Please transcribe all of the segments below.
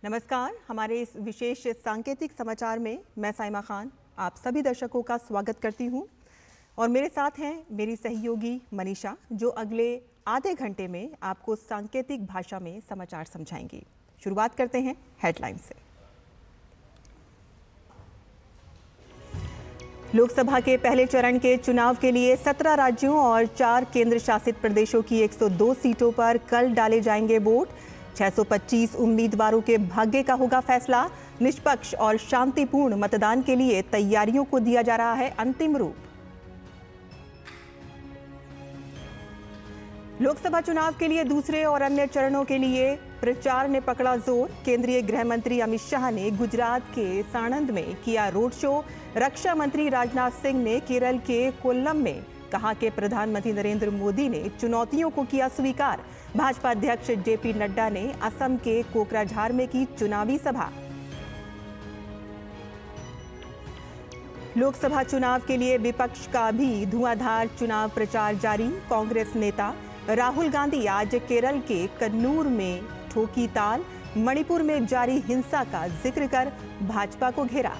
नमस्कार। हमारे इस विशेष सांकेतिक समाचार में मैं साइमा खान आप सभी दर्शकों का स्वागत करती हूं और मेरे साथ हैं मेरी सहयोगी मनीषा, जो अगले आधे घंटे में आपको सांकेतिक भाषा में समाचार समझाएंगी। शुरुआत करते हैं हेडलाइन से। लोकसभा के पहले चरण के चुनाव के लिए 17 राज्यों और 4 केंद्र शासित प्रदेशों की 102 सीटों पर कल डाले जाएंगे वोट। 625 उम्मीदवारों के भाग्य का होगा फैसला। निष्पक्ष और शांतिपूर्ण मतदान के लिए तैयारियों को दिया जा रहा है अंतिम रूप। लोकसभा चुनाव के लिए दूसरे और अन्य चरणों के लिए प्रचार ने पकड़ा जोर। केंद्रीय गृह मंत्री अमित शाह ने गुजरात के साणंद में किया रोड शो। रक्षा मंत्री राजनाथ सिंह ने केरल के कोल्लम में कहा कि प्रधानमंत्री नरेंद्र मोदी ने चुनौतियों को किया स्वीकार। भाजपा अध्यक्ष जेपी नड्डा ने असम के कोकराझार में की चुनावी सभा। लोकसभा चुनाव के लिए विपक्ष का भी धुआंधार चुनाव प्रचार जारी। कांग्रेस नेता राहुल गांधी आज केरल के कन्नूर में ठोकी ताल। मणिपुर में जारी हिंसा का जिक्र कर भाजपा को घेरा।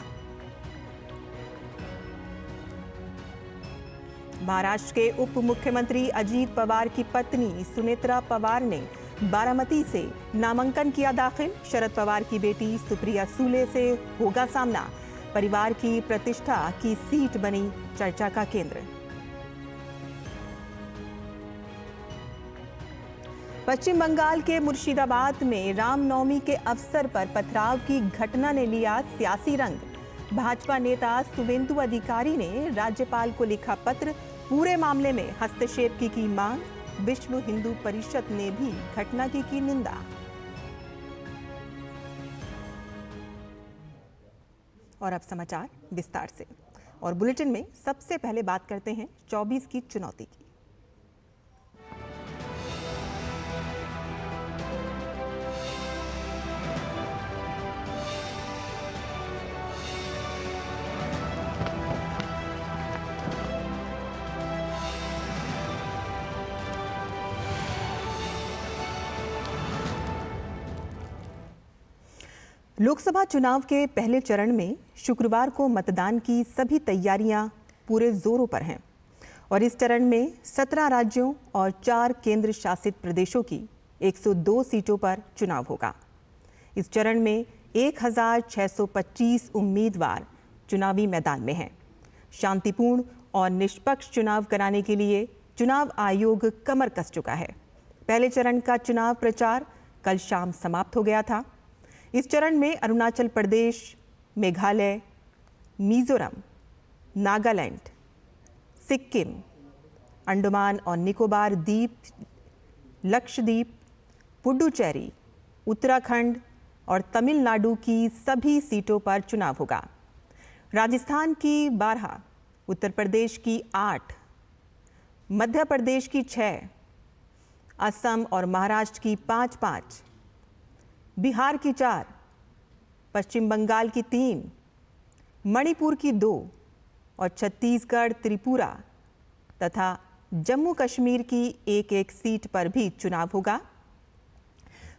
महाराष्ट्र के उप मुख्यमंत्री अजीत पवार की पत्नी सुनेत्रा पवार ने बारामती से नामांकन किया दाखिल। शरद पवार की बेटी सुप्रिया सूले से होगा सामना। परिवार की प्रतिष्ठा की सीट बनी चर्चा का केंद्र। पश्चिम बंगाल के मुर्शिदाबाद में रामनवमी के अवसर पर पथराव की घटना ने लिया सियासी रंग। भाजपा नेता सुवेंदु अधिकारी ने राज्यपाल को लिखा पत्र। पूरे मामले में हस्तक्षेप की मांग। विश्व हिंदू परिषद ने भी घटना की निंदा। और अब समाचार विस्तार से। और बुलेटिन में सबसे पहले बात करते हैं 24 की चुनौती की। लोकसभा चुनाव के पहले चरण में शुक्रवार को मतदान की सभी तैयारियां पूरे जोरों पर हैं और इस चरण में 17 राज्यों और 4 केंद्र शासित प्रदेशों की 102 सीटों पर चुनाव होगा। इस चरण में 1625 उम्मीदवार चुनावी मैदान में हैं। शांतिपूर्ण और निष्पक्ष चुनाव कराने के लिए चुनाव आयोग कमर कस चुका है। पहले चरण का चुनाव प्रचार कल शाम समाप्त हो गया था। इस चरण में अरुणाचल प्रदेश, मेघालय, मिजोरम, नागालैंड, सिक्किम, अंडमान और निकोबार द्वीप, लक्षद्वीप, पुडुचेरी, उत्तराखंड और तमिलनाडु की सभी सीटों पर चुनाव होगा। राजस्थान की 12, उत्तर प्रदेश की 8, मध्य प्रदेश की 6, असम और महाराष्ट्र की 5-5, बिहार की 4, पश्चिम बंगाल की 3, मणिपुर की 2 और छत्तीसगढ़, त्रिपुरा तथा जम्मू कश्मीर की 1-1 सीट पर भी चुनाव होगा।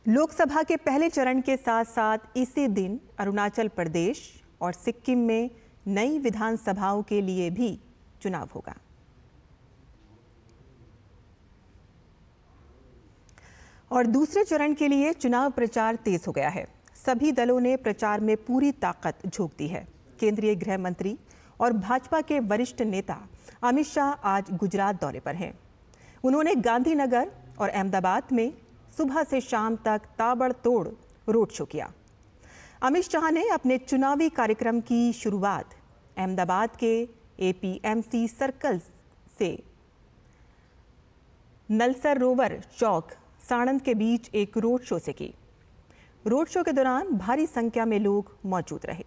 लोकसभा के पहले चरण के साथ साथ इसी दिन अरुणाचल प्रदेश और सिक्किम में नई विधानसभाओं के लिए भी चुनाव होगा। और दूसरे चरण के लिए चुनाव प्रचार तेज हो गया है। सभी दलों ने प्रचार में पूरी ताकत झोंक दी है। केंद्रीय गृह मंत्री और भाजपा के वरिष्ठ नेता अमित शाह आज गुजरात दौरे पर हैं। उन्होंने गांधीनगर और अहमदाबाद में सुबह से शाम तक ताबड़तोड़ रोड शो किया। अमित शाह ने अपने चुनावी कार्यक्रम की शुरुआत अहमदाबाद के एपीएमसी सर्कल से नलसरोवर चौक साणंद के बीच एक रोड शो से की। रोड शो के दौरान भारी संख्या में लोग मौजूद रहे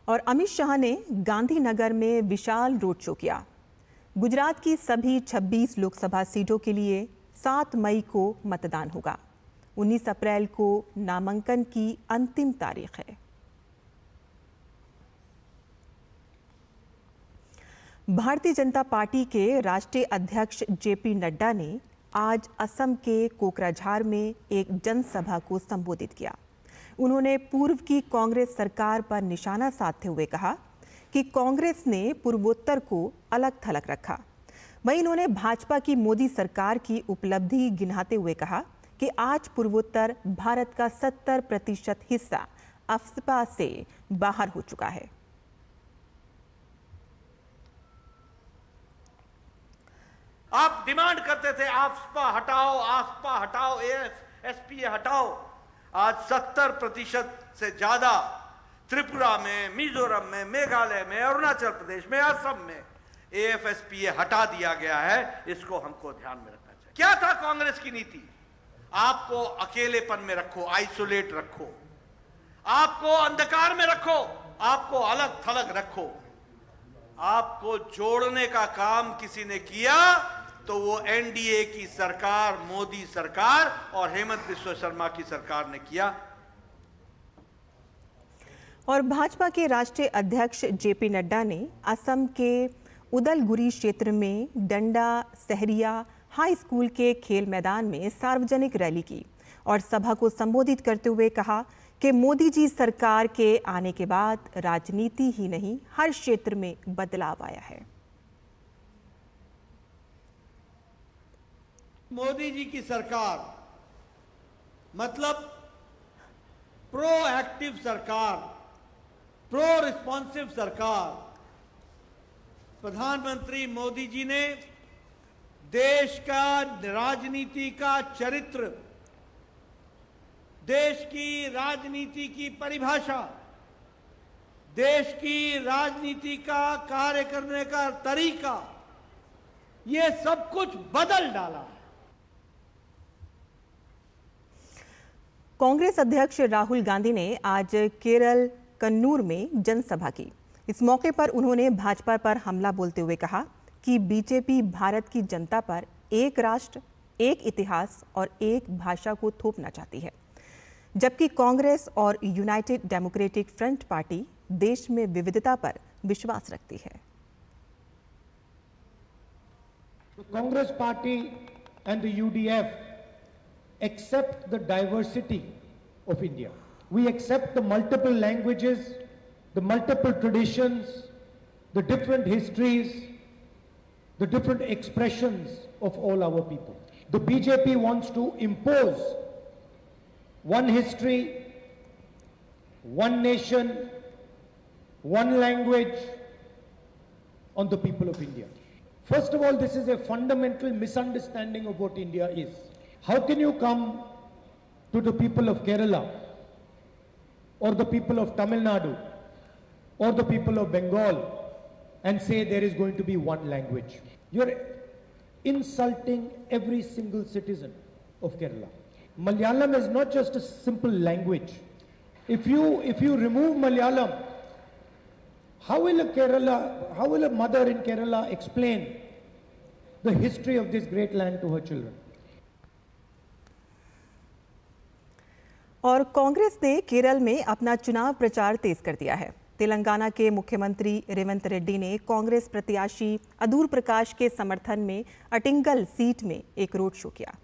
और अमित शाह ने गांधीनगर में विशाल रोड शो किया। गुजरात की सभी 26 लोकसभा सीटों के लिए 7 मई को मतदान होगा। 19 अप्रैल को नामांकन की अंतिम तारीख है। भारतीय जनता पार्टी के राष्ट्रीय अध्यक्ष जेपी नड्डा ने आज असम के कोकराझार में एक जनसभा को संबोधित किया। उन्होंने पूर्व की कांग्रेस सरकार पर निशाना साधते हुए कहा कि कांग्रेस ने पूर्वोत्तर को अलग थलग रखा। वहीं उन्होंने भाजपा की मोदी सरकार की उपलब्धि गिनाते हुए कहा कि आज पूर्वोत्तर भारत का 70% हिस्सा अफ्रीका से बाहर हो चुका है। आप डिमांड करते थे आफ्पा हटाओ, एएफएसपीए हटाओ। आज 70% से ज्यादा त्रिपुरा में, मिजोरम में, मेघालय में, अरुणाचल प्रदेश में, असम में एएफएसपीए हटा दिया गया है। इसको हमको ध्यान में रखना चाहिए। क्या था कांग्रेस की नीति? आपको अकेलेपन में रखो, आइसोलेट रखो, आपको अंधकार में रखो, आपको अलग थलग रखो। आपको जोड़ने का काम किसी ने किया तो वो एनडीए की सरकार, मोदी सरकार और हेमंत बिस्वा शर्मा की सरकार ने किया। और भाजपा के राष्ट्रीय अध्यक्ष जेपी नड्डा ने असम के उदलगुरी क्षेत्र में डंडा सहरिया हाई स्कूल के खेल मैदान में सार्वजनिक रैली की और सभा को संबोधित करते हुए कहा कि मोदी जी सरकार के आने के बाद राजनीति ही नहीं, हर क्षेत्र में बदलाव आया है। मोदी जी की सरकार मतलब प्रोएक्टिव सरकार, प्रो रिस्पॉन्सिव सरकार। प्रधानमंत्री मोदी जी ने देश का राजनीति का चरित्र, देश की राजनीति की परिभाषा, देश की राजनीति का कार्य करने का तरीका, ये सब कुछ बदल डाला है। कांग्रेस अध्यक्ष राहुल गांधी ने आज केरल कन्नूर में जनसभा की। इस मौके पर उन्होंने भाजपा पर हमला बोलते हुए कहा कि बीजेपी भारत की जनता पर एक राष्ट्र, एक इतिहास और एक भाषा को थोपना चाहती है, जबकि कांग्रेस और यूनाइटेड डेमोक्रेटिक फ्रंट पार्टी देश में विविधता पर विश्वास रखती है। Congress party and the UDF accept the diversity of India. We accept the multiple languages, the multiple traditions, the different histories, the different expressions of all our people. The BJP wants to impose one history, one nation, one language on the people of India. First of all, this is a fundamental misunderstanding of what India is. How can you come to the people of Kerala or the people of Tamil Nadu or the people of Bengal and say there is going to be one language? You're insulting every single citizen of Kerala. Malayalam is not just a simple language. If you remove Malayalam, how will a mother in Kerala explain the history of this great land to her children? और कांग्रेस ने केरल में अपना चुनाव प्रचार तेज कर दिया है। तेलंगाना के मुख्यमंत्री रेवंत रेड्डी ने कांग्रेस प्रत्याशी अदूर प्रकाश के समर्थन में अटिंगल सीट में एक रोड शो किया।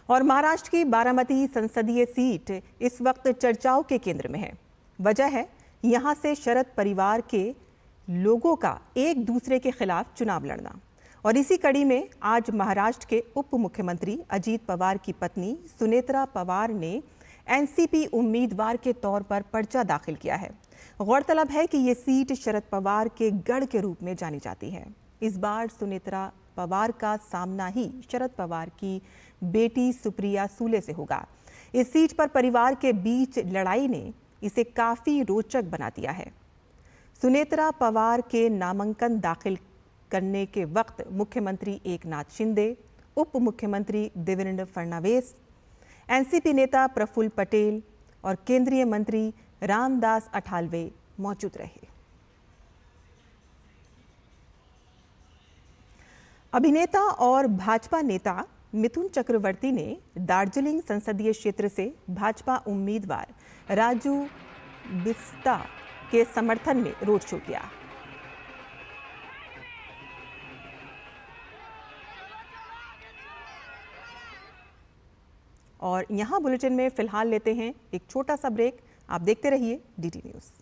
और महाराष्ट्र की बारामती संसदीय सीट इस वक्त चर्चाओं के केंद्र में है। वजह है यहां से शरद परिवार के लोगों का एक दूसरे के खिलाफ चुनाव लड़ना। और इसी कड़ी में आज महाराष्ट्र के उप मुख्यमंत्री अजीत पवार की पत्नी सुनेत्रा पवार ने एनसीपी उम्मीदवार के तौर पर पर्चा दाखिल किया है। गौरतलब है कि ये सीट शरद पवार के गढ़ के रूप में जानी जाती है। इस बार सुनेत्रा पवार का सामना ही शरद पवार की बेटी सुप्रिया सूले से होगा। इस सीट पर परिवार के बीच लड़ाई ने इसे काफी रोचक बना दिया है। सुनेत्रा पवार के नामांकन दाखिल करने के वक्त मुख्यमंत्री एकनाथ शिंदे, उप मुख्यमंत्री देवेंद्र फडणवीस, एनसीपी नेता प्रफुल्ल पटेल और केंद्रीय मंत्री रामदास अठावले मौजूद रहे। अभिनेता और भाजपा नेता मिथुन चक्रवर्ती ने दार्जिलिंग संसदीय क्षेत्र से भाजपा उम्मीदवार राजू बिस्ता के समर्थन में रोड शो किया। और यहां बुलेटिन में फिलहाल लेते हैं एक छोटा सा ब्रेक। आप देखते रहिए DT news.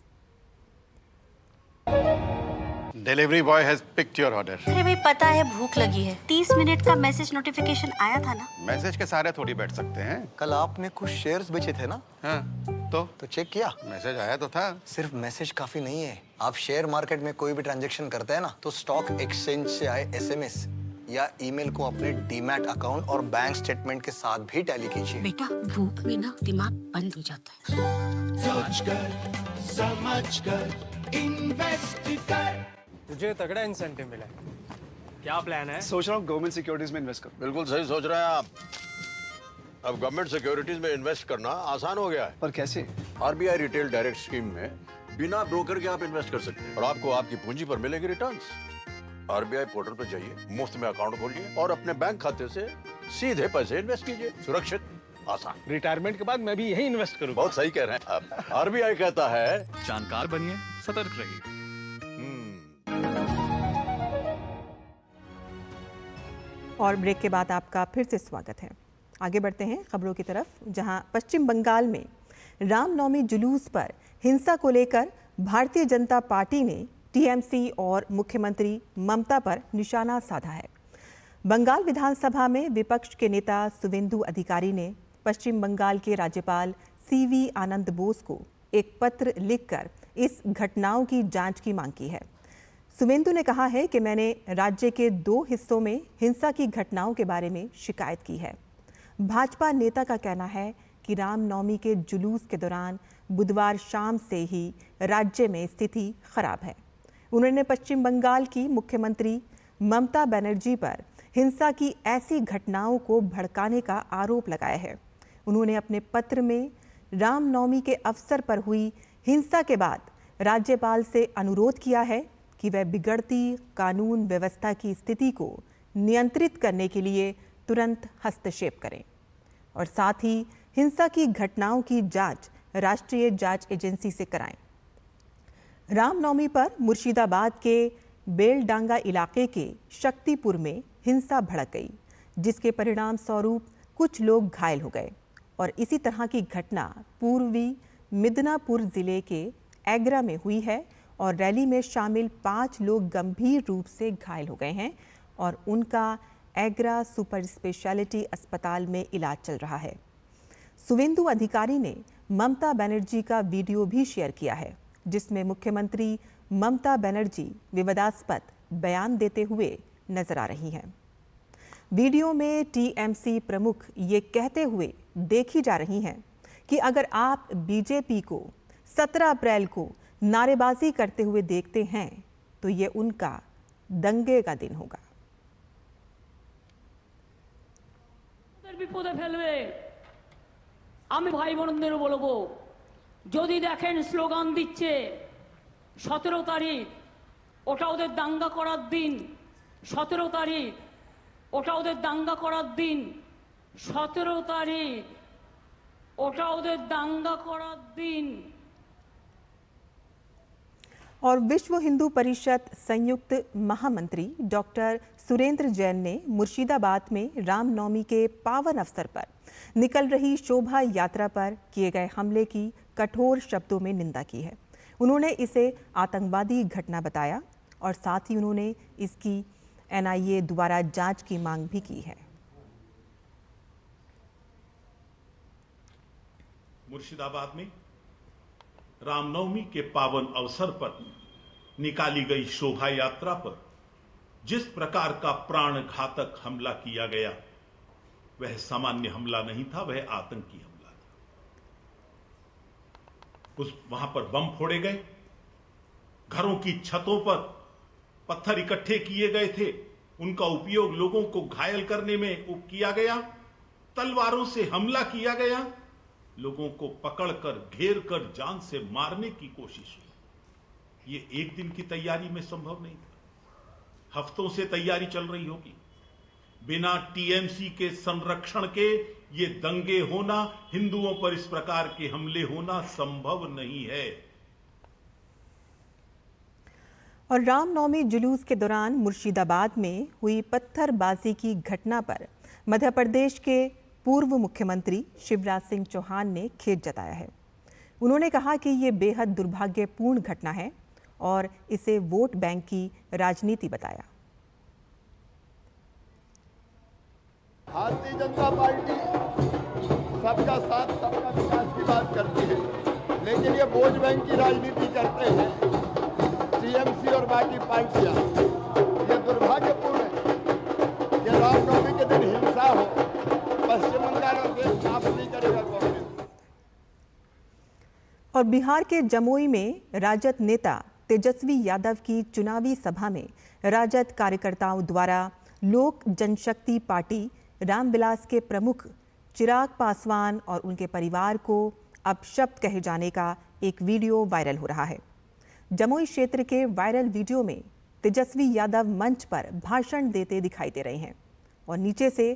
Delivery boy has picked your order. अरे भाई पता है भूख लगी है। 30 मिनट का मैसेज नोटिफिकेशन आया था ना। मैसेज के सारे थोड़ी बैठ सकते हैं। कल आपने कुछ शेयर्स बेचे थे ना? हाँ, तो चेक किया? मैसेज आया तो था। सिर्फ मैसेज काफी नहीं है। आप शेयर मार्केट में कोई भी ट्रांजैक्शन करते हैं ना, तो स्टॉक एक्सचेंज से आए एसएमएस या ईमेल को अपने डीमैट अकाउंट और बैंक स्टेटमेंट के साथ भी टैली कीजिए। बेटा भूख में ना दिमाग बंद हो जाता है। समझ कर इन्वेस्ट कर। मुझे तगड़ा इंसेंटिव मिला है। क्या प्लान है? सोच रहा हूँ गवर्नमेंट सिक्योरिटीज में इन्वेस्ट करूँ। बिल्कुल सही सोच रहे हैं आप। अब गवर्नमेंट सिक्योरिटीज में इन्वेस्ट करना आसान हो गया है। पर कैसे? आरबीआई रिटेल डायरेक्ट स्कीम में बिना ब्रोकर के आप इन्वेस्ट कर सकते हैं और आपको आपकी पूंजी पर मिलेगी रिटर्न्स। आरबीआई पोर्टल पर जाइए, मुफ्त में अकाउंट खोलिए और अपने बैंक खाते से सीधे पैसे इन्वेस्ट कीजिए। सुरक्षित, आसान। रिटायरमेंट के बाद मैं भी यही इन्वेस्ट करूंगा। बहुत सही कह रहे हैं आप। आरबीआई कहता है जानकार बनिए, सतर्क रहिए। और ब्रेक के बाद आपका फिर से स्वागत है। आगे बढ़ते हैं खबरों की तरफ, जहां पश्चिम बंगाल में रामनवमी जुलूस पर हिंसा को लेकर भारतीय जनता पार्टी ने टीएमसी और मुख्यमंत्री ममता पर निशाना साधा है। बंगाल विधानसभा में विपक्ष के नेता शुवेंदु अधिकारी ने पश्चिम बंगाल के राज्यपाल सीवी आनंद बोस को एक पत्र लिखकर इस घटनाओं की जांच की मांग की है। शुवेंदु ने कहा है कि मैंने राज्य के 2 हिस्सों में हिंसा की घटनाओं के बारे में शिकायत की है। भाजपा नेता का कहना है कि रामनवमी के जुलूस के दौरान बुधवार शाम से ही राज्य में स्थिति खराब है। उन्होंने पश्चिम बंगाल की मुख्यमंत्री ममता बनर्जी पर हिंसा की ऐसी घटनाओं को भड़काने का आरोप लगाया है। उन्होंने अपने पत्र में रामनवमी के अवसर पर हुई हिंसा के बाद राज्यपाल से अनुरोध किया है कि वह बिगड़ती कानून व्यवस्था की स्थिति को नियंत्रित करने के लिए तुरंत हस्तक्षेप करें और साथ ही हिंसा की घटनाओं की जांच राष्ट्रीय जांच एजेंसी से कराएं। रामनवमी पर मुर्शिदाबाद के बेलडांगा इलाके के शक्तिपुर में हिंसा भड़क गई, जिसके परिणाम स्वरूप कुछ लोग घायल हो गए और इसी तरह की घटना पूर्वी मिदनापुर जिले के एग्रा में हुई है और रैली में शामिल 5 लोग गंभीर रूप से घायल हो गए हैं और उनका एग्रा सुपर स्पेशलिटी अस्पताल में इलाज चल रहा है। शुवेंदु अधिकारी ने ममता बनर्जी का वीडियो भी शेयर किया है, जिसमें मुख्यमंत्री ममता बनर्जी विवादास्पद बयान देते हुए नजर आ रही हैं। वीडियो में टीएमसी प्रमुख ये कहते हुए देखी जा रही हैं कि अगर आप बीजेपी को 17 अप्रैल को नारेबाजी करते हुए देखते हैं तो ये उनका दंगे का दिन होगा। বিপদে ফেলবে। আমি ভাই বোনদের বলবো, যদি দেখেন স্লোগান দিচ্ছে 17 তারিখ ওটা ওদের দাঙ্গা করার দিন, 17 তারিখ ওটা ওদের দাঙ্গা করার দিন, 17 তারিখ ওটা ওদের দাঙ্গা করার দিন। और विश्व हिंदू परिषद संयुक्त महामंत्री डॉक्टर सुरेंद्र जैन ने मुर्शिदाबाद में रामनवमी के पावन अवसर पर निकल रही शोभा यात्रा पर किए गए हमले की कठोर शब्दों में निंदा की है। उन्होंने इसे आतंकवादी घटना बताया और साथ ही उन्होंने इसकी एनआईए द्वारा जांच की मांग भी की है। मुर्शिदाबाद में रामनवमी के पावन अवसर पर निकाली गई शोभा यात्रा पर जिस प्रकार का प्राण घातक हमला किया गया, वह सामान्य हमला नहीं था, वह आतंकी हमला था। वहां पर बम फोड़े गए, घरों की छतों पर पत्थर इकट्ठे किए गए थे, उनका उपयोग लोगों को घायल करने में किया गया, तलवारों से हमला किया गया, लोगों को पकड़कर घेर कर जान से मारने की कोशिश हुई। ये एक दिन की तैयारी में संभव नहीं था, हफ्तों से तैयारी चल रही होगी। बिना टीएमसी के संरक्षण के ये दंगे होना, हिंदुओं पर इस प्रकार के हमले होना संभव नहीं है। और रामनवमी जुलूस के दौरान मुर्शिदाबाद में हुई पत्थरबाजी की घटना पर मध्य प्रदेश के पूर्व मुख्यमंत्री शिवराज सिंह चौहान ने खेद जताया है। उन्होंने कहा कि ये बेहद दुर्भाग्यपूर्ण घटना है और इसे वोट बैंक की राजनीति बताया। भारतीय जनता पार्टी सबका साथ सबका विकास की बात करती है, लेकिन ये वोट बैंक की राजनीति करते हैं टीएमसी और बाकी पार्टियां। ये दुर्भाग्यपूर्ण है कि रामनवमी के दिन हिंसा हो। पश्चिम बंगाल और देश माफ नहीं करेगा कांग्रेस। और बिहार के जमुई में राजद नेता तेजस्वी यादव की चुनावी सभा में राजद कार्यकर्ताओं द्वारा लोक जनशक्ति पार्टी रामविलास के प्रमुख चिराग पासवान और उनके परिवार को अपशब्द कहे जाने का एक वीडियो वायरल हो रहा है। जमुई क्षेत्र के वायरल वीडियो में तेजस्वी यादव मंच पर भाषण देते दिखाई दे रहे हैं और नीचे से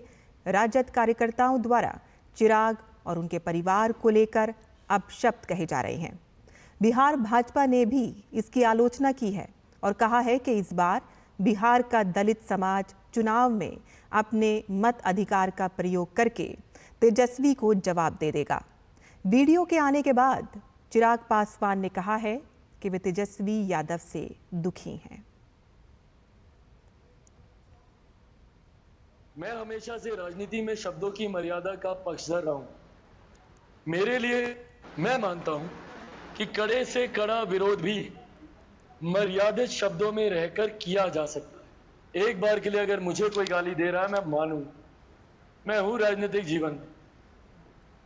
राजद कार्यकर्ताओं द्वारा चिराग और उनके परिवार को लेकर अपशब्द कहे जा रहे हैं। बिहार भाजपा ने भी इसकी आलोचना की है और कहा है कि इस बार बिहार का दलित समाज चुनाव में अपने मत अधिकार का प्रयोग करके तेजस्वी को जवाब दे देगा। वीडियो के आने के बाद चिराग पासवान ने कहा है कि वे तेजस्वी यादव से दुखी हैं। मैं हमेशा से राजनीति में शब्दों की मर्यादा का पक्षधर रहा हूं। मेरे लिए मैं मानता हूं कि कड़े से कड़ा विरोध भी मर्यादित शब्दों में रहकर किया जा सकता है। एक बार के लिए अगर मुझे कोई गाली दे रहा है, मैं मानूं, मैं हूं राजनीतिक जीवन में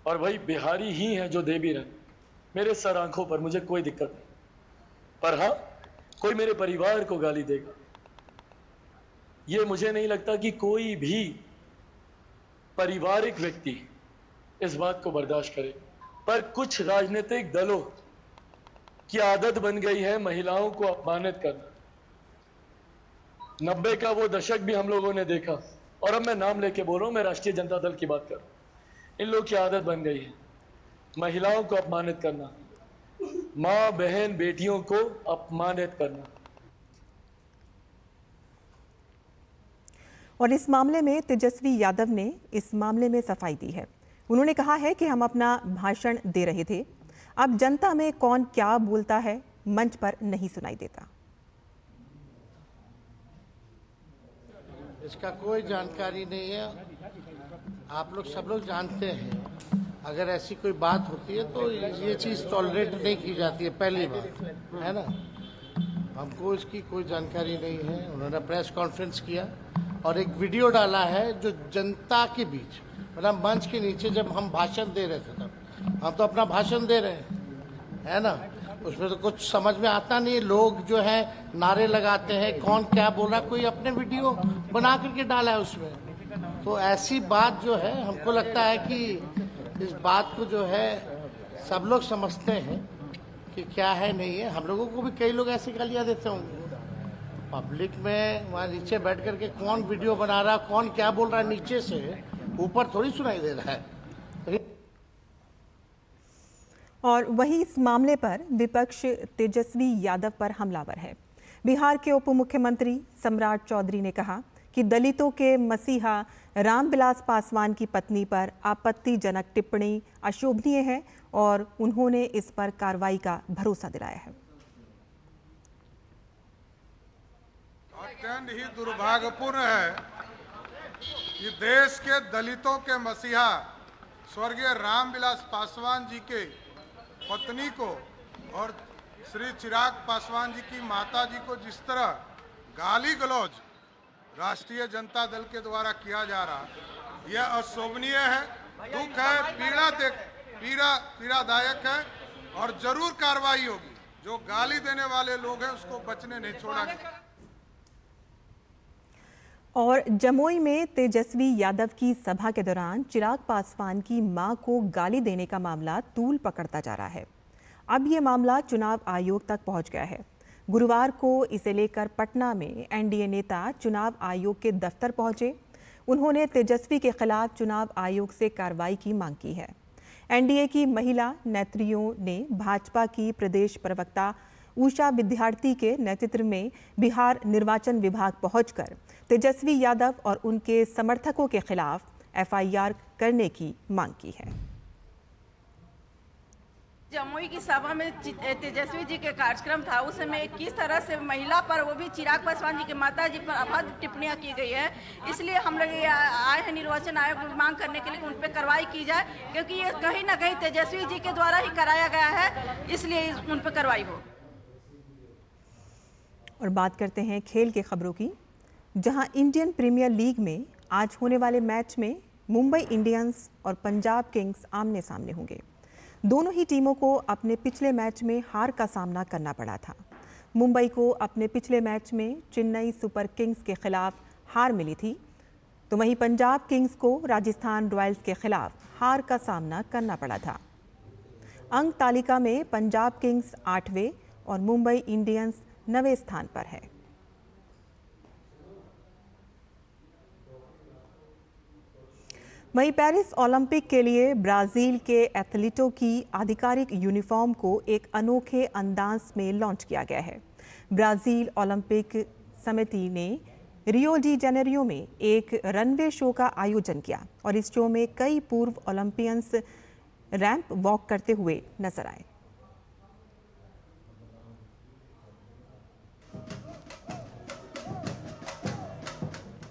और वही बिहारी ही है जो दे भी रहे। मेरे सर आंखों पर, मुझे कोई दिक्कत नहीं। पर हाँ, कोई मेरे परिवार को गाली देगा, ये मुझे नहीं लगता कि कोई भी पारिवारिक व्यक्ति इस बात को बर्दाश्त करे। पर कुछ राजनीतिक दलों की आदत बन गई है महिलाओं को अपमानित करना। 90 का वो दशक भी हम लोगों ने देखा, और अब मैं नाम लेके बोल रहा हूं, मैं राष्ट्रीय जनता दल की बात कर रहा हूं। इन लोग की आदत बन गई है महिलाओं को अपमानित करना, मां बहन बेटियों को अपमानित करना। और इस मामले में तेजस्वी यादव ने इस मामले में सफाई दी है। उन्होंने कहा है कि हम अपना भाषण दे रहे थे, अब जनता में कौन क्या बोलता है मंच पर नहीं सुनाई देता। इसका कोई जानकारी नहीं है। आप लोग सब लोग जानते हैं, अगर ऐसी कोई बात होती है तो ये चीज़ टॉलरेट नहीं की जाती है, पहली बात है ना। हमको इसकी कोई जानकारी नहीं है। उन्होंने प्रेस कॉन्फ्रेंस किया और एक वीडियो डाला है जो जनता के बीच, मतलब मंच के नीचे जब हम भाषण दे रहे थे, तब हम तो अपना भाषण दे रहे हैं, है ना। उसमें तो कुछ समझ में आता नहीं। लोग जो है नारे लगाते हैं, कौन क्या बोल रहा, कोई अपने वीडियो बना करके डाला है उसमें। तो ऐसी बात जो है, हमको लगता है कि इस बात को जो है सब लोग समझते हैं कि क्या है नहीं है। हम लोगों को भी कई लोग ऐसी गालियाँ देते होंगे पब्लिक में, वहाँ नीचे बैठ करके कौन वीडियो बना रहा, कौन क्या बोल रहा है, नीचे से ऊपर थोड़ी सुनाई दे रहा है। और वही इस मामले पर विपक्ष तेजस्वी यादव पर हमलावर है। बिहार के उप मुख्यमंत्री सम्राट चौधरी ने कहा कि दलितों के मसीहा रामविलास पासवान की पत्नी पर आपत्तिजनक टिप्पणी अशोभनीय है और उन्होंने इस पर कार्रवाई का भरोसा दिलाया है। अत्यंत ही दुर्भाग्यपूर्ण है कि देश के दलितों के मसीहा स्वर्गीय रामविलास पासवान जी के पत्नी को और श्री चिराग पासवान जी की माता जी को जिस तरह गाली गलौज राष्ट्रीय जनता दल के द्वारा किया जा रहा, यह अशोभनीय है, दुख है, पीड़ादायक है और जरूर कार्रवाई होगी। जो गाली देने वाले लोग हैं उसको बचने नहीं छोड़ा गया। और जमुई में तेजस्वी यादव की सभा के दौरान चिराग पासवान की मां को गाली देने का मामला तूल पकड़ता जा रहा है। अब ये मामला चुनाव आयोग तक पहुंच गया है। गुरुवार को इसे लेकर पटना में एनडीए नेता चुनाव आयोग के दफ्तर पहुंचे। उन्होंने तेजस्वी के खिलाफ चुनाव आयोग से कार्रवाई की मांग की है। एनडीए की महिला नेत्रियों ने भाजपा की प्रदेश प्रवक्ता उषा विद्यार्थी के नेतृत्व में बिहार निर्वाचन विभाग पहुंचकर तेजस्वी यादव और उनके समर्थकों के खिलाफ एफआईआर करने की मांग की है। जमुई की सभा में तेजस्वी जी के कार्यक्रम था, उस समय किस तरह से महिला पर, वो भी चिराग पासवान जी के माता जी पर अभद्र टिप्पणियां की गई है। इसलिए हम लोग आए हैं निर्वाचन आयोग में मांग करने के लिए कि उन पर कार्रवाई की जाए, क्योंकि ये कहीं ना कहीं तेजस्वी जी के द्वारा ही कराया गया है, इसलिए उन पर कार्रवाई हो। और बात करते हैं खेल के खबरों की, जहां इंडियन प्रीमियर लीग में आज होने वाले मैच में मुंबई इंडियंस और पंजाब किंग्स आमने सामने होंगे। दोनों ही टीमों को अपने पिछले मैच में हार का सामना करना पड़ा था। मुंबई को अपने पिछले मैच में चेन्नई सुपर किंग्स के खिलाफ हार मिली थी, तो वहीं पंजाब किंग्स को राजस्थान रॉयल्स के खिलाफ हार का सामना करना पड़ा था। अंक तालिका में पंजाब किंग्स 8वें और मुंबई इंडियंस 9वें स्थान पर है। वहीं पेरिस ओलंपिक के लिए ब्राजील के एथलीटों की आधिकारिक यूनिफॉर्म को एक अनोखे अंदाज में लॉन्च किया गया है। ब्राजील ओलंपिक समिति ने रियो डी जेनेरियो में एक रनवे शो का आयोजन किया और इस शो में कई पूर्व ओलंपियंस रैंप वॉक करते हुए नजर आए।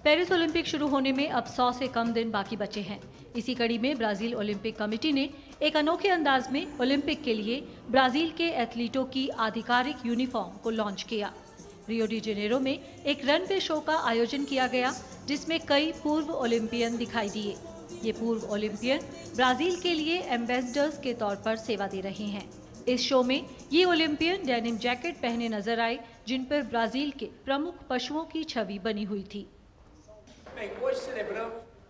पेरिस ओलंपिक शुरू होने में अब 100 से कम दिन बाकी बचे हैं। इसी कड़ी में ब्राजील ओलंपिक कमेटी ने एक अनोखे अंदाज में ओलंपिक के लिए ब्राजील के एथलीटों की आधिकारिक यूनिफॉर्म को लॉन्च किया। रियो डी जेनेरो में एक रनवे शो का आयोजन किया गया, जिसमें कई पूर्व ओलंपियन दिखाई दिए। ये पूर्व ओलंपियन ब्राजील के लिए एम्बेसडर्स के तौर पर सेवा दे रहे हैं। इस शो में ये ओलंपियन डेनिम जैकेट पहने नजर आए, जिन पर ब्राजील के प्रमुख पशुओं की छवि बनी हुई थी।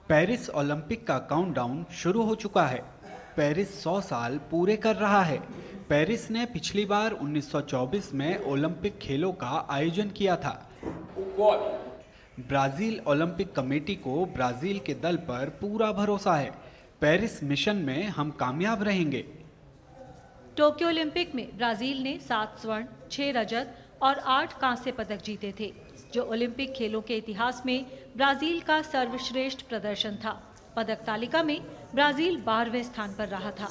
पेरिस ओलंपिक का काउंटडाउन शुरू हो चुका है। पेरिस 100 साल पूरे कर रहा है। पेरिस ने पिछली बार 1924 में ओलंपिक खेलों का आयोजन किया था। ब्राजील ओलंपिक कमेटी को ब्राजील के दल पर पूरा भरोसा है। पेरिस मिशन में हम कामयाब रहेंगे। टोक्यो ओलंपिक में ब्राजील ने 7 स्वर्ण, 6 रजत और 8 कांस्य पदक जीते थे, जो ओलंपिक खेलों के इतिहास में ब्राजील का सर्वश्रेष्ठ प्रदर्शन था। पदक तालिका में ब्राजील 12वें स्थान पर रहा था।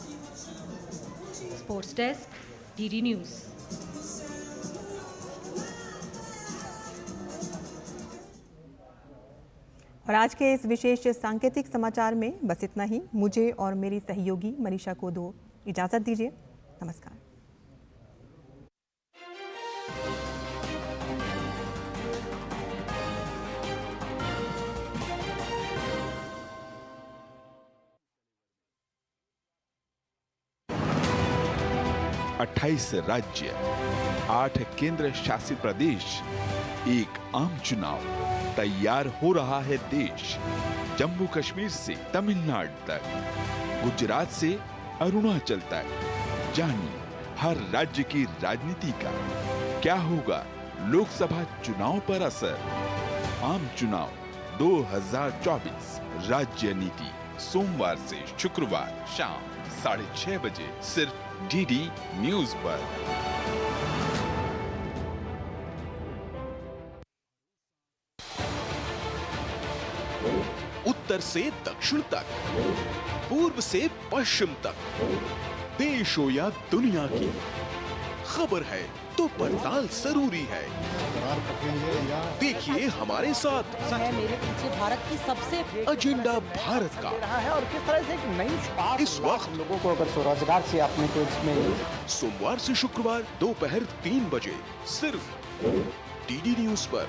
Sports desk, DD news. और आज के इस विशेष सांकेतिक समाचार में बस इतना ही। मुझे और मेरी सहयोगी मनीषा को दो इजाज़त दीजिए। नमस्कार। अट्ठाईस राज्य, 8 केंद्र शासित प्रदेश, एक आम चुनाव, तैयार हो रहा है देश। जम्मू कश्मीर से तमिलनाडु तक, गुजरात से अरुणाचल तक, जानिए हर राज्य की राजनीति का क्या होगा लोकसभा चुनाव पर असर। आम चुनाव 2024 राज्य नीति, सोमवार से शुक्रवार शाम 6:30 बजे सिर्फ डीडी न्यूज़ पर। उत्तर से दक्षिण तक, पूर्व से पश्चिम तक, देश हो या दुनिया की खबर है तो पड़ताल जरूरी है। देखिए हमारे साथ मेरे पीछे भारत की सबसे एजेंडा भारत का है और किस तरह से एक नई इस वक्त लोगों को अगर स्वरोजगार से आपने तो इसमें सोमवार से शुक्रवार दोपहर 3 बजे सिर्फ डीडी न्यूज़ पर।